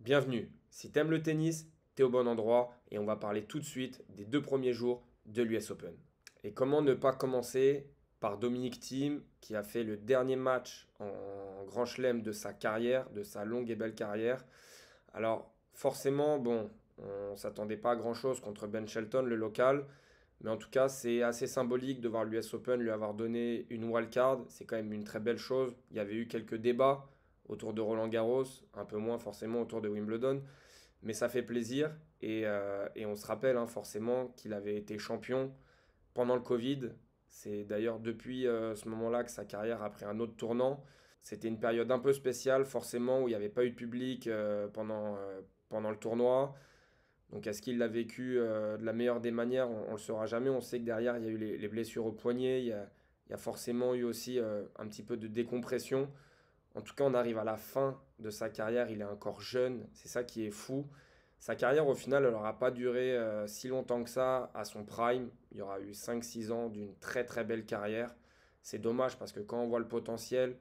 Bienvenue. Si t'aimes le tennis, t'es au bon endroit et on va parler tout de suite des 2 premiers jours de l'US Open. Et comment ne pas commencer par Dominic Thiem qui a fait le dernier match en Grand Chelem de sa carrière, de sa longue et belle carrière. Alors forcément, bon, on s'attendait pas à grand-chose contre Ben Shelton, le local. Mais en tout cas, c'est assez symbolique de voir l'US Open lui avoir donné une wildcard. C'est quand même une très belle chose. Il y avait eu quelques débats autour de Roland Garros, un peu moins forcément autour de Wimbledon, mais ça fait plaisir. Et on se rappelle forcément qu'il avait été champion pendant le Covid. C'est d'ailleurs depuis ce moment-là que sa carrière a pris un autre tournant. C'était une période un peu spéciale, forcément, où il n'y avait pas eu de public pendant le tournoi. Donc est-ce qu'il l'a vécu de la meilleure des manières? On ne le saura jamais. On sait que derrière, il y a eu les blessures au poignet. Il y a forcément eu aussi un petit peu de décompression. En tout cas, on arrive à la fin de sa carrière. Il est encore jeune. C'est ça qui est fou. Sa carrière, au final, elle n'aura pas duré si longtemps que ça à son prime. Il y aura eu 5 6 ans d'une très très belle carrière. C'est dommage parce que quand on voit le potentiel,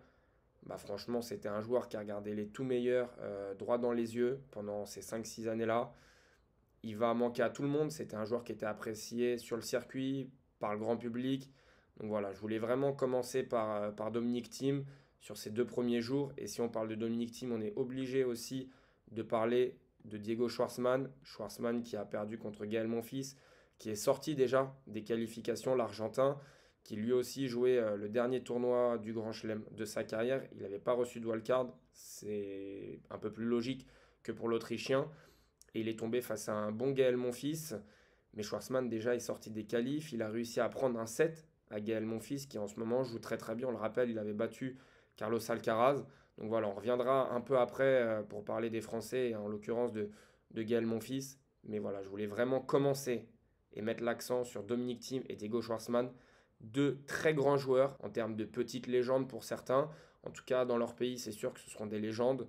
bah franchement, c'était un joueur qui a regardé les tout meilleurs droit dans les yeux pendant ces 5 6 années-là. Il va manquer à tout le monde. C'était un joueur qui était apprécié sur le circuit, par le grand public. Donc voilà, je voulais vraiment commencer par Dominic Thiem sur ces 2 premiers jours. Et si on parle de Dominic Thiem, on est obligé aussi de parler de Diego Schwartzmann. Schwartzmann qui a perdu contre Gaël Monfils, qui est sorti déjà des qualifications, l'Argentin, qui lui aussi jouait le dernier tournoi du Grand Chelem de sa carrière. Il n'avait pas reçu de wildcard. C'est un peu plus logique que pour l'Autrichien. Et il est tombé face à un bon Gaël Monfils. Mais Schwartzmann déjà est sorti des qualifs. Il a réussi à prendre un set à Gaël Monfils qui en ce moment joue très très bien. On le rappelle, il avait battu Carlos Alcaraz. Donc voilà, on reviendra un peu après pour parler des Français, et en l'occurrence de Gaël Monfils. Mais voilà, je voulais vraiment commencer et mettre l'accent sur Dominic Thiem et Diego Schwartzmann. Deux très grands joueurs en termes de petites légendes pour certains. En tout cas, dans leur pays, c'est sûr que ce seront des légendes.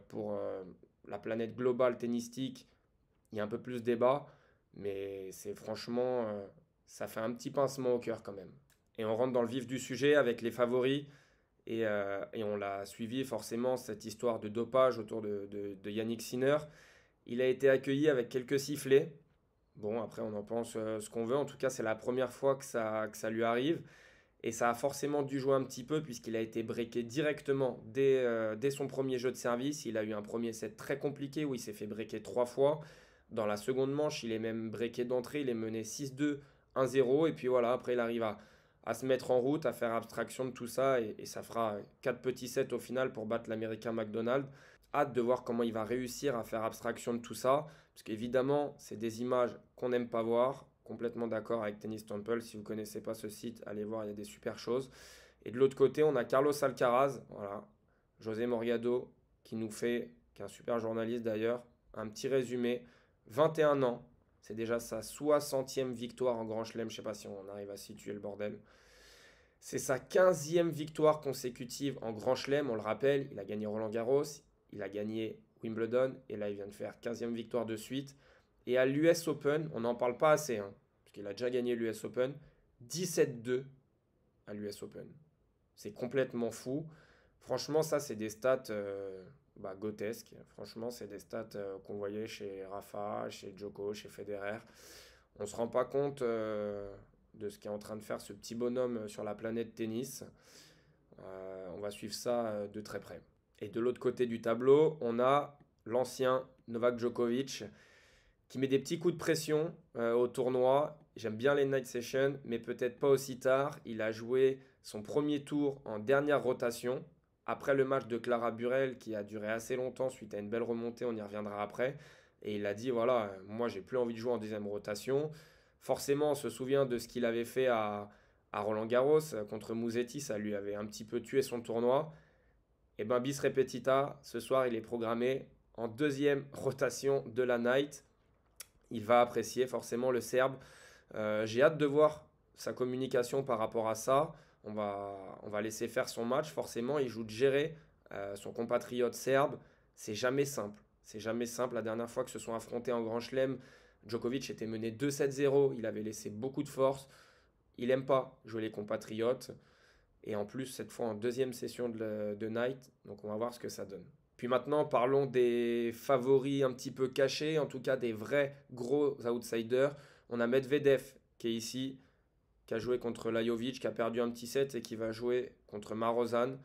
Pour la planète globale tennistique, il y a un peu plus de débat, mais c'est franchement, ça fait un petit pincement au cœur quand même. Et on rentre dans le vif du sujet avec les favoris, et on l'a suivi forcément, cette histoire de dopage autour de Yannick Sinner. Il a été accueilli avec quelques sifflets. Bon, après, on en pense ce qu'on veut. En tout cas, c'est la première fois que ça lui arrive. Et ça a forcément dû jouer un petit peu puisqu'il a été breaké directement dès son premier jeu de service. Il a eu un premier set très compliqué où il s'est fait breaker 3 fois. Dans la seconde manche, il est même breaké d'entrée. Il est mené 6-2, 1-0. Et puis voilà, après, il arrive à se mettre en route, à faire abstraction de tout ça. Et ça fera 4 petits sets au final pour battre l'Américain McDonald. Hâte de voir comment il va réussir à faire abstraction de tout ça. Parce qu'évidemment, c'est des images qu'on n'aime pas voir. Complètement d'accord avec Tennis Temple. Si vous ne connaissez pas ce site, allez voir, il y a des super choses. Et de l'autre côté, on a Carlos Alcaraz, voilà, José Morgado, qui est un super journaliste d'ailleurs, un petit résumé. 21 ans, c'est déjà sa 60e victoire en Grand Chelem. Je ne sais pas si on arrive à situer le bordel. C'est sa 15e victoire consécutive en Grand Chelem, on le rappelle. Il a gagné Roland Garros, il a gagné Wimbledon, et là il vient de faire 15e victoire de suite. Et à l'US Open, on n'en parle pas assez, parce qu'il a déjà gagné l'US Open, 17-2 à l'US Open. C'est complètement fou. Franchement, ça, c'est des stats grotesques. Franchement, c'est des stats qu'on voyait chez Rafa, chez Djoko, chez Federer. On ne se rend pas compte de ce qu'est en train de faire ce petit bonhomme sur la planète tennis. On va suivre ça de très près. Et de l'autre côté du tableau, on a l'ancien Novak Djokovic qui met des petits coups de pression au tournoi. J'aime bien les night sessions, mais peut-être pas aussi tard. Il a joué son premier tour en dernière rotation, après le match de Clara Burel, qui a duré assez longtemps suite à une belle remontée, on y reviendra après. Et il a dit, voilà, moi j'ai plus envie de jouer en deuxième rotation. Forcément, on se souvient de ce qu'il avait fait à Roland Garros contre Musetti, ça lui avait un petit peu tué son tournoi. Et ben bis repetita, ce soir il est programmé en deuxième rotation de la night. Il va apprécier forcément le Serbe. J'ai hâte de voir sa communication par rapport à ça. On va laisser faire son match. Forcément, il joue de gérer son compatriote serbe. C'est jamais simple. C'est jamais simple. La dernière fois que se sont affrontés en Grand Chelem, Djokovic était mené 2-7-0. Il avait laissé beaucoup de force. Il aime pas jouer les compatriotes. Et en plus, cette fois en deuxième session de Night. Donc on va voir ce que ça donne. puis maintenant, parlons des favoris un petit peu cachés, en tout cas des vrais gros outsiders. On a Medvedev qui est ici, qui a joué contre Lajovic, qui a perdu un petit set et qui va jouer contre Marozan.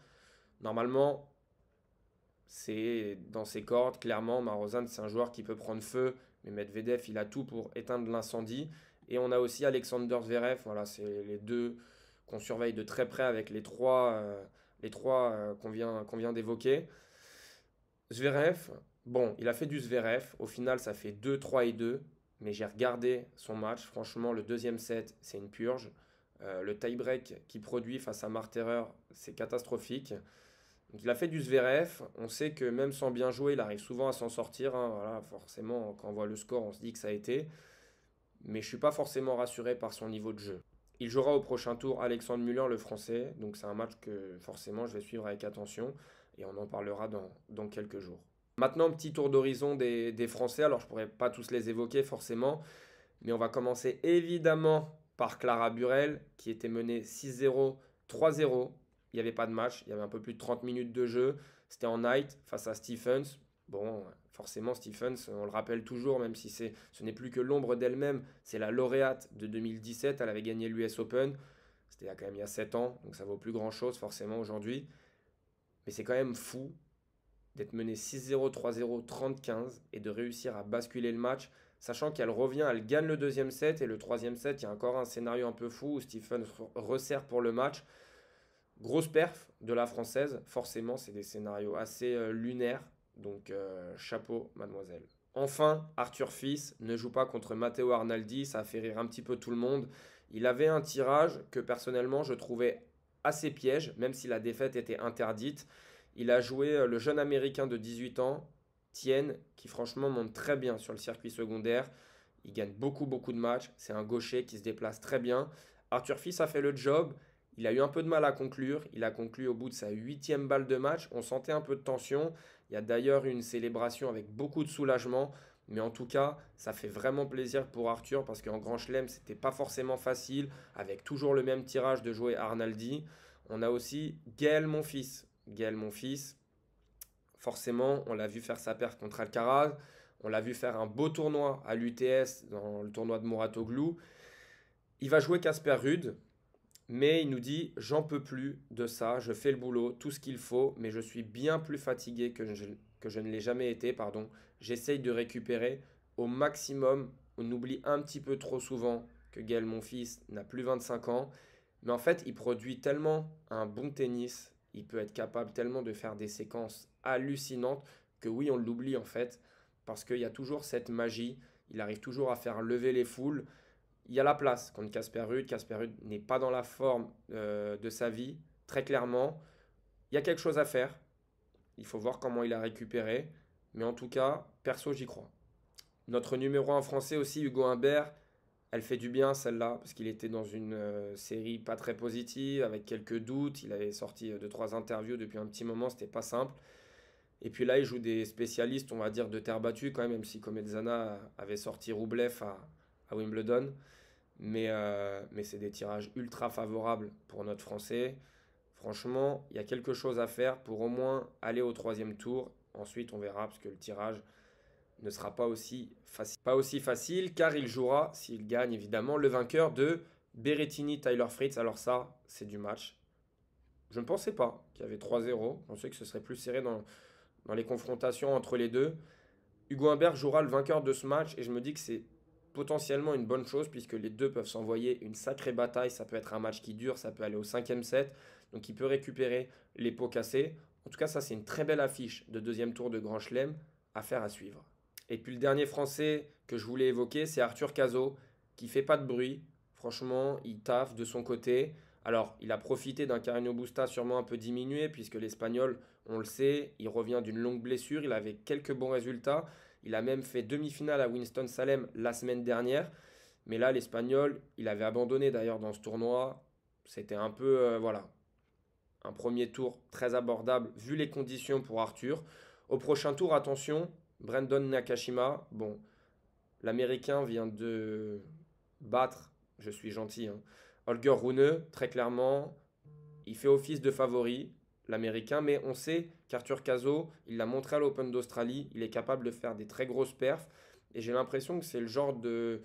Normalement, c'est dans ses cordes, clairement. Marozan, c'est un joueur qui peut prendre feu, mais Medvedev, il a tout pour éteindre l'incendie. Et on a aussi Alexander Zverev, voilà, c'est les deux qu'on surveille de très près avec les trois qu'on vient d'évoquer. Zverev, bon, il a fait du Zverev. Au final, ça fait 2-3-2. Mais j'ai regardé son match. Franchement, le deuxième set, c'est une purge. Le tie-break qu'il produit face à Marterer, c'est catastrophique. Donc, il a fait du Zverev. On sait que même sans bien jouer, il arrive souvent à s'en sortir, hein. Voilà, forcément, quand on voit le score, on se dit que ça a été. Mais je ne suis pas forcément rassuré par son niveau de jeu. Il jouera au prochain tour Alexandre Müller, le français. Donc c'est un match que forcément je vais suivre avec attention. Et on en parlera dans quelques jours. Maintenant, petit tour d'horizon des Français. Alors je ne pourrais pas tous les évoquer forcément. Mais on va commencer évidemment par Clara Burel, qui était menée 6-0, 3-0. Il n'y avait pas de match, il y avait un peu plus de 30 minutes de jeu. C'était en night face à Stephens. Bon, forcément, Stephens, on le rappelle toujours, même si ce n'est plus que l'ombre d'elle-même, c'est la lauréate de 2017. Elle avait gagné l'US Open. C'était quand même il y a 7 ans, donc ça vaut plus grand-chose forcément aujourd'hui. Mais c'est quand même fou d'être mené 6-0, 3-0, 30-15 et de réussir à basculer le match, sachant qu'elle revient, elle gagne le deuxième set et le troisième set, il y a encore un scénario un peu fou où Stephen resserre pour le match. Grosse perf de la française, forcément, c'est des scénarios assez lunaires, donc chapeau, mademoiselle. Enfin, Arthur Fils ne joue pas contre Matteo Arnaldi, ça a fait rire un petit peu tout le monde. Il avait un tirage que personnellement je trouvais assez piège, même si la défaite était interdite. Il a joué le jeune américain de 18 ans, Tien, qui franchement monte très bien sur le circuit secondaire. Il gagne beaucoup, beaucoup de matchs. C'est un gaucher qui se déplace très bien. Arthur Fils a fait le job. Il a eu un peu de mal à conclure. Il a conclu au bout de sa 8e balle de match. On sentait un peu de tension. Il y a d'ailleurs une célébration avec beaucoup de soulagement. Mais en tout cas, ça fait vraiment plaisir pour Arthur parce qu'en Grand Chelem, c'était pas forcément facile. Avec toujours le même tirage de jouer Arnaldi. On a aussi Gaël Monfils. Gaël Monfils, forcément, on l'a vu faire sa perte contre Alcaraz. On l'a vu faire un beau tournoi à l'UTS dans le tournoi de Mouratoglou. Il va jouer Casper Ruud, mais il nous dit j'en peux plus de ça, je fais le boulot, tout ce qu'il faut, mais je suis bien plus fatigué que je ne l'ai jamais été. Pardon. J'essaye de récupérer au maximum. On oublie un petit peu trop souvent que Gaël Monfils n'a plus 25 ans. Mais en fait, il produit tellement un bon tennis, il peut être capable tellement de faire des séquences hallucinantes que oui, on l'oublie en fait, parce qu'il y a toujours cette magie, il arrive toujours à faire lever les foules. Il y a la place contre Casper Ruud. Casper Ruud n'est pas dans la forme de sa vie, très clairement. Il y a quelque chose à faire. Il faut voir comment il a récupéré. Mais en tout cas, perso, j'y crois. Notre numéro 1 français aussi, Hugo Humbert, elle fait du bien celle-là, parce qu'il était dans une série pas très positive, avec quelques doutes. Il avait sorti 2-3 interviews depuis un petit moment, c'était pas simple. Et puis là, il joue des spécialistes, on va dire, de terre battue quand même si Commezzana avait sorti Roublev à Wimbledon. Mais c'est des tirages ultra favorables pour notre Français. Franchement, il y a quelque chose à faire pour au moins aller au troisième tour. Ensuite, on verra, parce que le tirage ne sera pas aussi facile car il jouera, s'il gagne évidemment, le vainqueur de Berrettini-Tyler Fritz. Alors ça, c'est du match. Je ne pensais pas qu'il y avait 3-0. Je pensais que ce serait plus serré dans les confrontations entre les deux. Hugo Humbert jouera le vainqueur de ce match et je me dis que c'est potentiellement une bonne chose puisque les deux peuvent s'envoyer une sacrée bataille. Ça peut être un match qui dure, ça peut aller au cinquième set. Donc il peut récupérer les pots cassés. En tout cas, ça c'est une très belle affiche de deuxième tour de Grand Chelem à faire à suivre. Et puis le dernier Français que je voulais évoquer, c'est Arthur Cazot, qui fait pas de bruit. Franchement, il taffe de son côté. Alors, il a profité d'un Carreño Busta sûrement un peu diminué, puisque l'Espagnol, on le sait, il revient d'une longue blessure. Il avait quelques bons résultats. Il a même fait demi-finale à Winston-Salem la semaine dernière. Mais là, l'Espagnol, il avait abandonné d'ailleurs dans ce tournoi. C'était un peu, voilà, un premier tour très abordable vu les conditions pour Arthur. Au prochain tour, attention, Brandon Nakashima. Bon, l'Américain vient de battre, je suis gentil, hein, Holger Rune, très clairement. Il fait office de favori. l'Américain, mais on sait qu'Arthur Cazaux, il l'a montré à l'Open d'Australie, il est capable de faire des très grosses perfs, et j'ai l'impression que c'est le genre de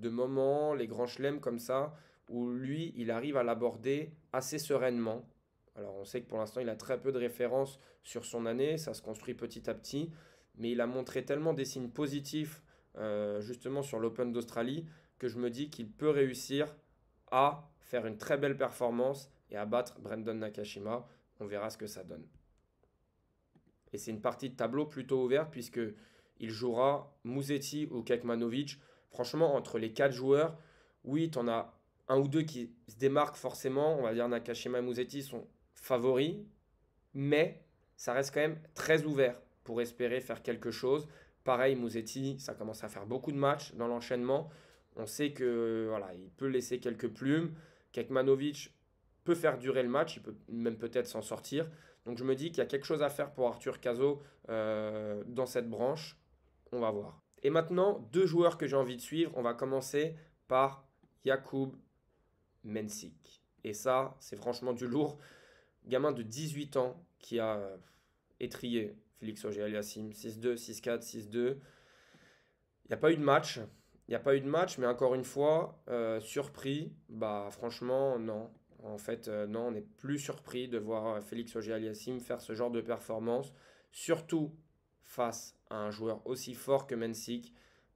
moment, les grands chelems comme ça, où lui, il arrive à l'aborder assez sereinement. Alors on sait que pour l'instant, il a très peu de références sur son année, ça se construit petit à petit, mais il a montré tellement des signes positifs justement sur l'Open d'Australie que je me dis qu'il peut réussir à faire une très belle performance et à battre Brandon Nakashima. On verra ce que ça donne. Et c'est une partie de tableau plutôt ouverte puisque il jouera Musetti ou Kekmanovic. Franchement, entre les quatre joueurs, oui, tu en as un ou deux qui se démarquent forcément. On va dire Nakashima et Musetti sont favoris, mais ça reste quand même très ouvert pour espérer faire quelque chose. Pareil, Musetti, ça commence à faire beaucoup de matchs dans l'enchaînement. On sait que voilà, il peut laisser quelques plumes. Kekmanovic peut faire durer le match, il peut même peut-être s'en sortir. Donc je me dis qu'il y a quelque chose à faire pour Arthur Cazaux dans cette branche. On va voir. Et maintenant, deux joueurs que j'ai envie de suivre. On va commencer par Jakub Mensik. Et ça, c'est franchement du lourd. Gamin de 18 ans qui a étrié Félix Auger-Aliassime 6-2, 6-4, 6-2. Il n'y a pas eu de match. Il n'y a pas eu de match, mais encore une fois, surpris, bah franchement, non. En fait, non, on n'est plus surpris de voir Félix Auger-Aliassime faire ce genre de performance, surtout face à un joueur aussi fort que Mensik.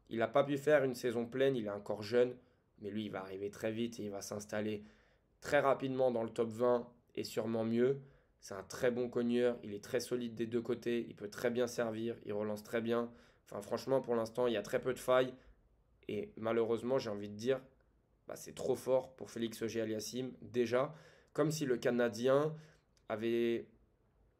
Il n'a pas pu faire une saison pleine, il est encore jeune, mais lui, il va arriver très vite et il va s'installer très rapidement dans le top 20 et sûrement mieux. C'est un très bon cogneur, il est très solide des deux côtés, il peut très bien servir, il relance très bien. Enfin, franchement, pour l'instant, il y a très peu de failles. Et malheureusement, j'ai envie de dire, bah, c'est trop fort pour Félix Auger-Aliassime, déjà. Comme si le Canadien avait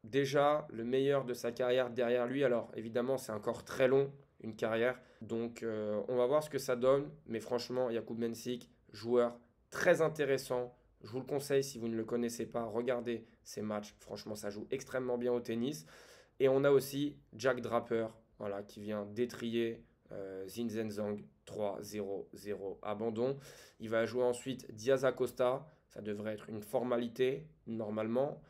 déjà le meilleur de sa carrière derrière lui. Alors, évidemment, c'est encore très long, une carrière. Donc, on va voir ce que ça donne. Mais franchement, Jakub Mensik, joueur très intéressant. Je vous le conseille si vous ne le connaissez pas. Regardez ses matchs. Franchement, ça joue extrêmement bien au tennis. Et on a aussi Jack Draper, voilà, qui vient d'étrier Zinzhen Zhang 3-0-0 abandon. Il va jouer ensuite Diaz Acosta, ça devrait être une formalité normalement,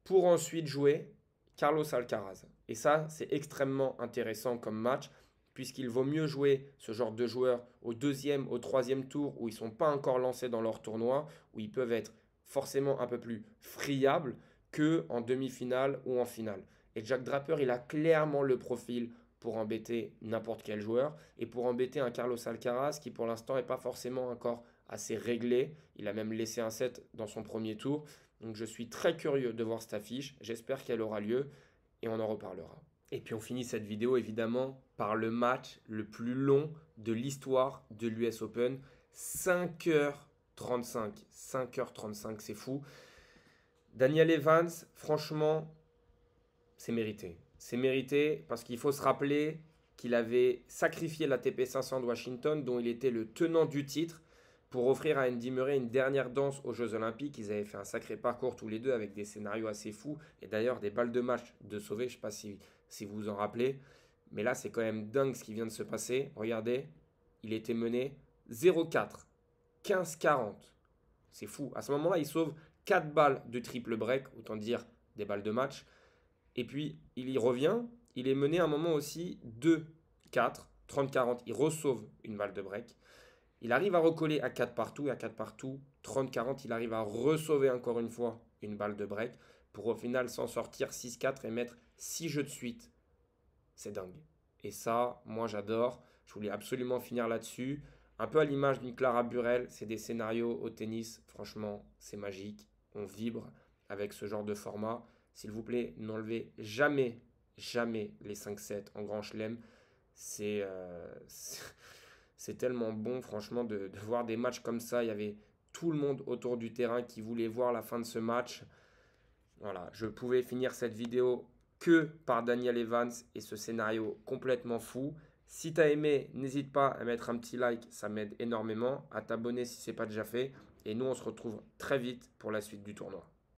pour ensuite jouer Carlos Alcaraz. Et ça, c'est extrêmement intéressant comme match, puisqu'il vaut mieux jouer ce genre de joueurs au deuxième, au troisième tour, où ils ne sont pas encore lancés dans leur tournoi, où ils peuvent être forcément un peu plus friables qu'en demi-finale ou en finale. Et Jack Draper, il a clairement le profil pour embêter n'importe quel joueur et pour embêter un Carlos Alcaraz qui pour l'instant n'est pas forcément encore assez réglé. Il a même laissé un set dans son premier tour. Donc je suis très curieux de voir cette affiche. J'espère qu'elle aura lieu et on en reparlera. Et puis on finit cette vidéo évidemment par le match le plus long de l'histoire de l'US Open. 5h35. 5h35, c'est fou. Daniel Evans, franchement, c'est mérité. C'est mérité parce qu'il faut se rappeler qu'il avait sacrifié l'ATP 500 de Washington, dont il était le tenant du titre, pour offrir à Andy Murray une dernière danse aux Jeux Olympiques. Ils avaient fait un sacré parcours tous les deux avec des scénarios assez fous et d'ailleurs des balles de match de sauver. Je ne sais pas si vous vous en rappelez, mais là c'est quand même dingue ce qui vient de se passer. Regardez, il était mené 0-4, 15-40. C'est fou. À ce moment-là, il sauve 4 balles de triple break, autant dire des balles de match. Et puis, il y revient. Il est mené à un moment aussi 2-4, 30-40. Il ressauve une balle de break. Il arrive à recoller à 4 partout. Et à 4 partout, 30-40, il arrive à resauver encore une fois une balle de break pour au final s'en sortir 6-4 et mettre 6 jeux de suite. C'est dingue. Et ça, moi j'adore. Je voulais absolument finir là-dessus. Un peu à l'image d'une Clara Burel. C'est des scénarios au tennis. Franchement, c'est magique. On vibre avec ce genre de format. S'il vous plaît, n'enlevez jamais, jamais les 5-7 en grand chelem. C'est tellement bon, franchement, de voir des matchs comme ça. Il y avait tout le monde autour du terrain qui voulait voir la fin de ce match. Voilà, je pouvais finir cette vidéo que par Daniel Evans et ce scénario complètement fou. Si tu as aimé, n'hésite pas à mettre un petit like, ça m'aide énormément. À t'abonner si ce n'est pas déjà fait. Et nous, on se retrouve très vite pour la suite du tournoi.